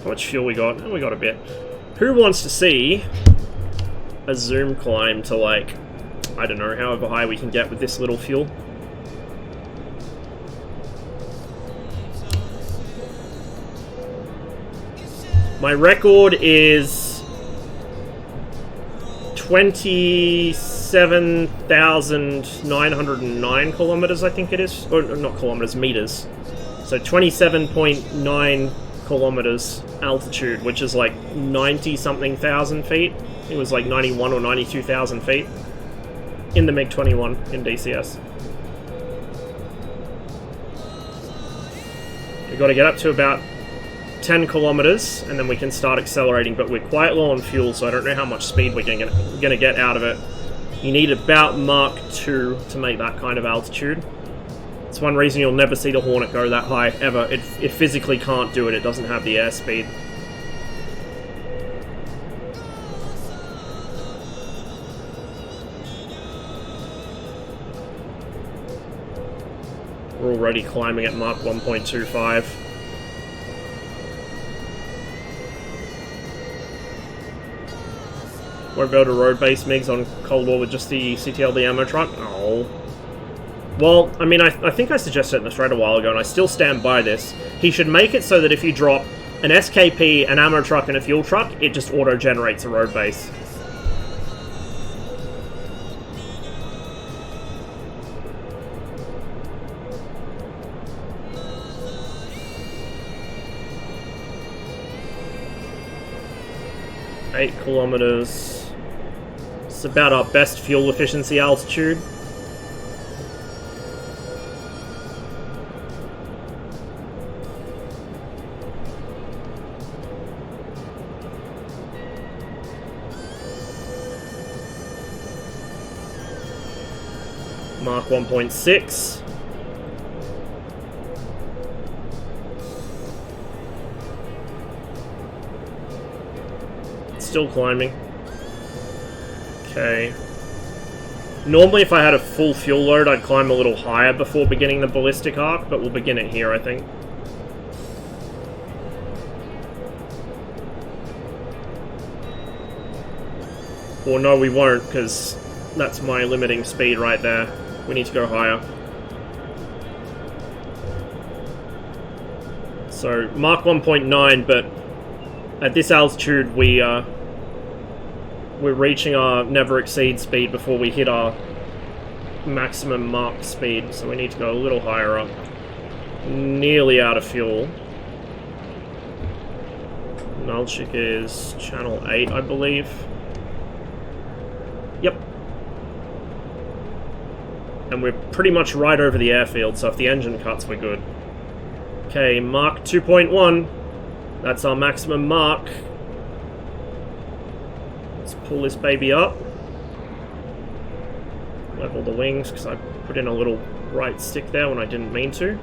How much fuel we got? Oh, we got a bit. Who wants to see a zoom climb to, like, I don't know, however high we can get with this little fuel? My record is 27,909 kilometers, I think it is. Or not kilometers, meters. So 27.9 kilometers altitude, which is like 90-something thousand feet. It was like 91 or 92,000 feet in the MiG-21 in DCS. We've got to get up to about 10 kilometers, and then we can start accelerating, but we're quite low on fuel, so I don't know how much speed we're going to get out of it. You need about Mach 2 to make that kind of altitude. It's one reason you'll never see the Hornet go that high, ever. It physically can't do it. It doesn't have the airspeed. We're already climbing at Mach 1.25. Won't build a road-based MiGs on Cold War with just the CTLD ammo truck? Oh. Well, I mean, I think I suggested it in the thread a while ago, and I still stand by this. He should make it so that if you drop an SKP, an ammo truck, and a fuel truck, it just auto-generates a road base. Eight kilometers. It's about our best fuel efficiency altitude. Mach 1.6. Still climbing. Okay. Normally if I had a full fuel load, I'd climb a little higher before beginning the ballistic arc, but we'll begin it here, I think. Or no, we won't, because that's my limiting speed right there. We need to go higher. So, Mach 1.9, but at this altitude, we're reaching our never exceed speed before we hit our maximum Mach speed, so we need to go a little higher up. Nearly out of fuel. Nalchik is channel 8, I believe. Yep. And we're pretty much right over the airfield, so if the engine cuts, we're good. Okay, Mach 2.1. That's our maximum Mach. Let's pull this baby up. Level the wings, because I put in a little right stick there when I didn't mean to.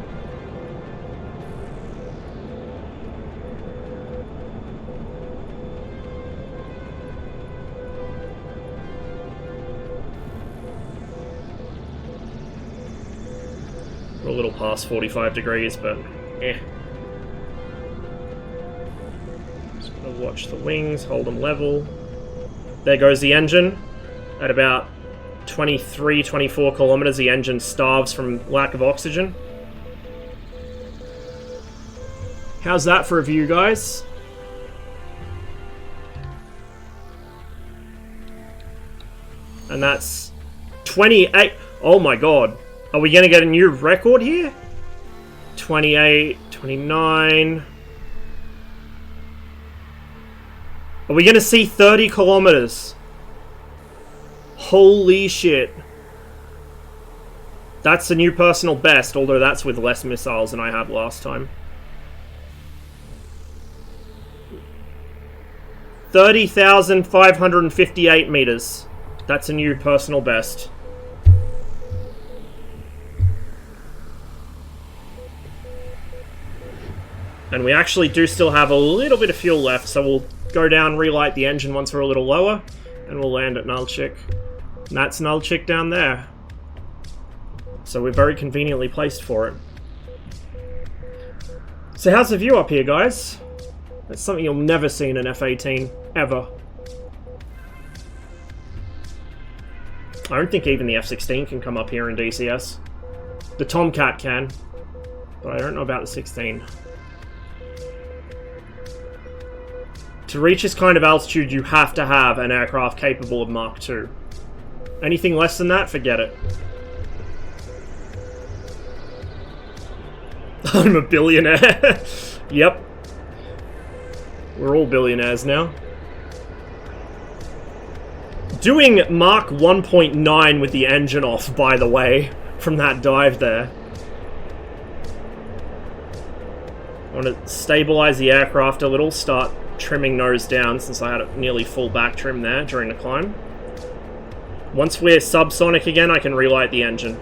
We're a little past 45 degrees, but eh. Just gotta watch the wings, hold them level. There goes the engine. At about 23, 24 kilometers, the engine starves from lack of oxygen. How's that for a view, guys? And that's 28. Oh my god. Are we gonna get a new record here? 28, 29. Are we gonna see 30 kilometers? Holy shit. That's the new personal best, although that's with less missiles than I had last time. 30,558 meters. That's a new personal best. And we actually do still have a little bit of fuel left, so we'll go down, relight the engine once we're a little lower, and we'll land at Nalchik. And that's Nalchik down there. So we're very conveniently placed for it. So how's the view up here, guys? That's something you'll never see in an F-18, ever. I don't think even the F-16 can come up here in DCS. The Tomcat can, but I don't know about the 16. To reach this kind of altitude, you have to have an aircraft capable of Mach 2. Anything less than that, forget it. I'm a billionaire. Yep. We're all billionaires now. Doing Mach 1.9 with the engine off, by the way, from that dive there. I want to stabilize the aircraft a little, start trimming nose down since I had a nearly full back trim there during the climb. Once we're subsonic again, I can relight the engine.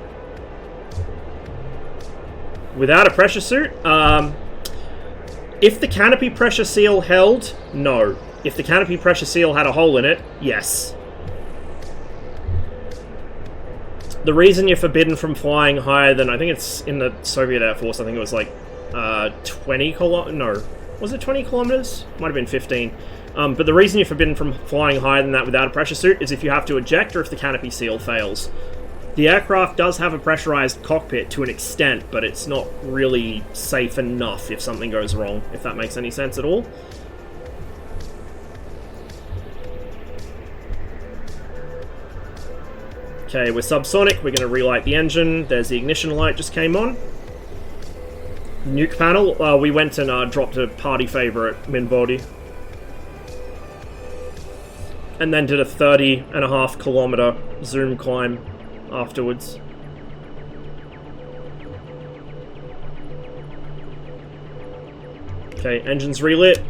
Without a pressure suit, if the canopy pressure seal held, no. If the canopy pressure seal had a hole in it, yes. The reason you're forbidden from flying higher than, I think it's in the Soviet Air Force, I think it was like 20 kilometers, no. Was it 20 kilometers? Might have been 15. But the reason you're forbidden from flying higher than that without a pressure suit is if you have to eject or if the canopy seal fails. The aircraft does have a pressurized cockpit to an extent, but it's not really safe enough if something goes wrong, if that makes any sense at all. Okay, we're subsonic, we're going to relight the engine. There's the ignition light just came on. Nuke panel, we went and dropped a party favor at Minvodi. And then did a 30.5 kilometer zoom climb afterwards. Okay, engine's relit.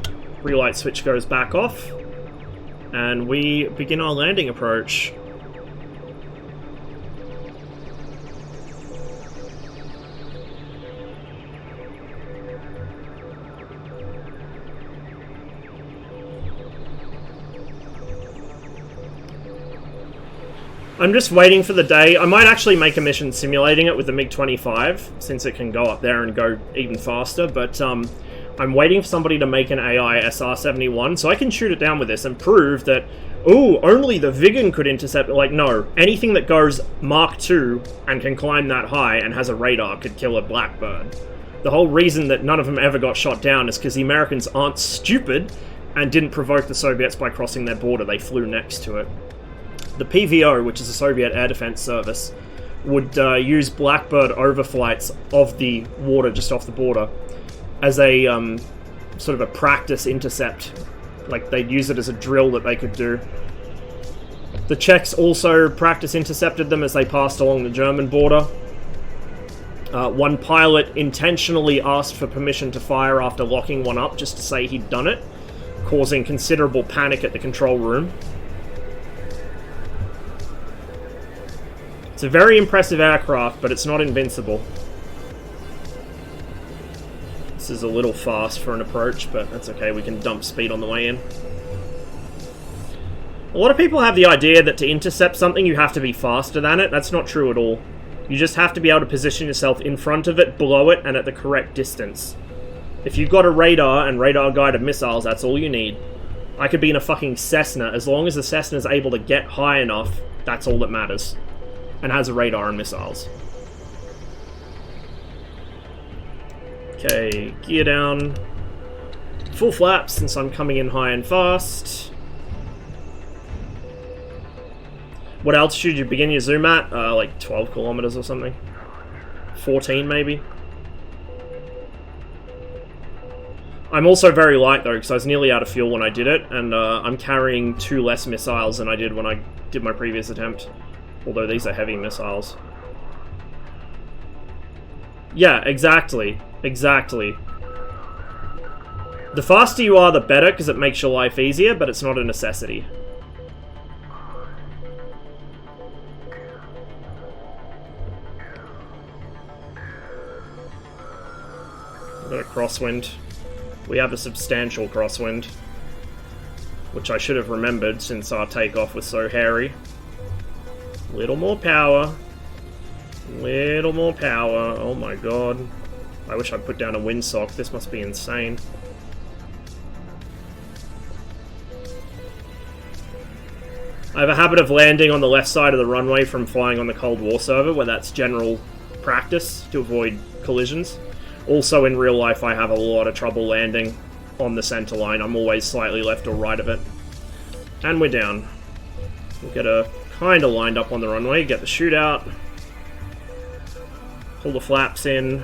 Relight switch goes back off. And we begin our landing approach. I'm just waiting for the day. I might actually make a mission simulating it with the MiG-25, since it can go up there and go even faster, but I'm waiting for somebody to make an AI SR-71 so I can shoot it down with this and prove that, ooh, only the Viggen could intercept it. Like, no, anything that goes Mach 2 and can climb that high and has a radar could kill a Blackbird. The whole reason that none of them ever got shot down is because the Americans aren't stupid and didn't provoke the Soviets by crossing their border. They flew next to it. The PVO, which is the Soviet Air Defense Service, would use Blackbird overflights of the water just off the border as a sort of a practice intercept. Like, they'd use it as a drill that they could do. The Czechs also practice intercepted them as they passed along the German border. One pilot intentionally asked for permission to fire after locking one up just to say he'd done it, causing considerable panic at the control room. It's a very impressive aircraft, but it's not invincible. This is a little fast for an approach, but that's okay, we can dump speed on the way in. A lot of people have the idea that to intercept something you have to be faster than it. That's not true at all. You just have to be able to position yourself in front of it, below it, and at the correct distance. If you've got a radar and radar-guided missiles, that's all you need. I could be in a fucking Cessna. As long as the Cessna is able to get high enough, that's all that matters. And has a radar and missiles. Okay, gear down. Full flaps since I'm coming in high and fast. What altitude you begin your zoom at? Like 12 kilometers or something. 14 maybe. I'm also very light though, because I was nearly out of fuel when I did it, and I'm carrying 2 less missiles than I did when I did my previous attempt. Although these are heavy missiles. Yeah, exactly. Exactly. The faster you are, the better, because it makes your life easier, but it's not a necessity. We've got a crosswind. We have a substantial crosswind. Which I should have remembered since our takeoff was so hairy. Little more power. Little more power. Oh my god. I wish I'd put down a windsock. This must be insane. I have a habit of landing on the left side of the runway from flying on the Cold War server, where that's general practice to avoid collisions. Also, in real life, I have a lot of trouble landing on the center line. I'm always slightly left or right of it. And we're down. We'll get a kind of lined up on the runway, get the chute out, pull the flaps in,